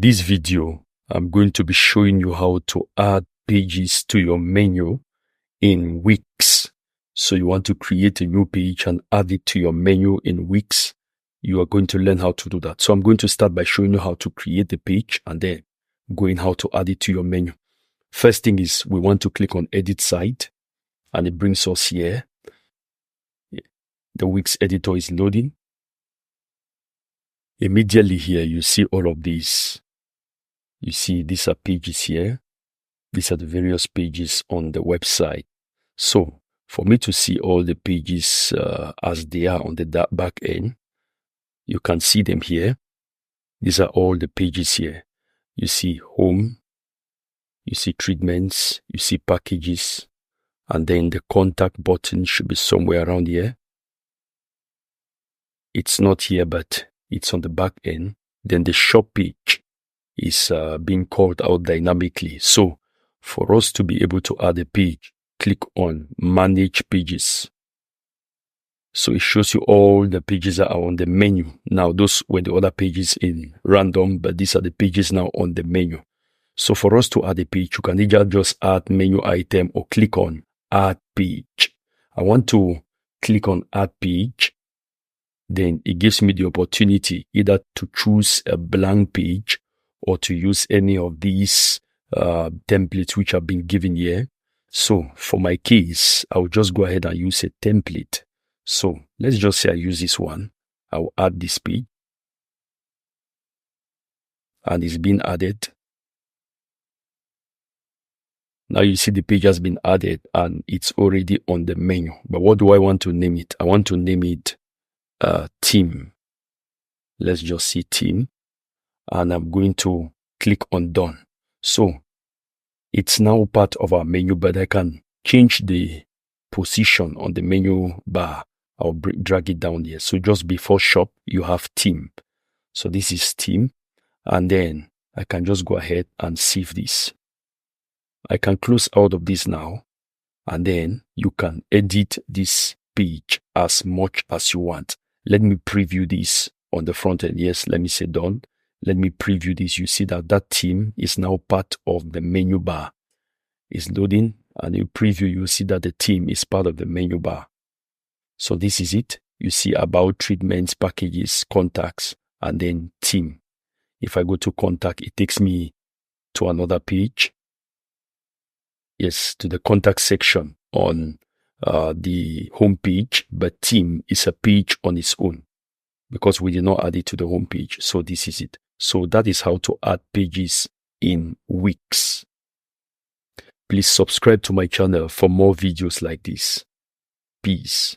this video, I'm going to be showing you how to add pages to your menu in Wix. So you want to create a new page and add it to your menu in Wix. You are going to learn how to do that. So I'm going to start by showing you how to create the page and then going how to add it to your menu. First thing is we want to click on Edit Site and it brings us here. The Wix editor is loading. Immediately here, you see all of these. You see these are pages here. These are the various pages on the website. So for me to see all the pages as they are on the back end, you can see them here. These are all the pages here. You see home, you see treatments, you see packages, and then the contact button should be somewhere around here. It's not here, but it's on the back end. Then the shop page is being called out dynamically. So for us to be able to add a page, click on Manage Pages. So it shows you all the pages that are on the menu. Now those were the other pages in random, but these are the pages now on the menu. So for us to add a page, you can either just add menu item or click on Add Page. I want to click on Add Page. Then it gives me the opportunity either to choose a blank page or to use any of these templates which have been given here. So for my case, I'll just go ahead and use a template. So let's just say I use this one. I'll add this page. And it's been added. Now you see the page has been added and it's already on the menu. But what do I want to name it? I want to name it Team. Let's just see Team. And I'm going to click on Done. So it's now part of our menu, but I can change the position on the menu bar. I'll drag it down here. So just before shop, you have Team. So this is Team. And then I can just go ahead and save this. I can close out of this now. And then you can edit this page as much as you want. Let me preview this on the front end. Yes, let me say done. Let me preview this. You see that that team is now part of the menu bar. It's loading and you preview, you see that the team is part of the menu bar. So this is it. You see about treatments, packages, contacts, and then team. If I go to contact, it takes me to another page. Yes, to the contact section on the home page, but team is a page on its own because we did not add it to the home page. So this is it. So that is how to add pages in Wix. Please subscribe to my channel for more videos like this. Peace.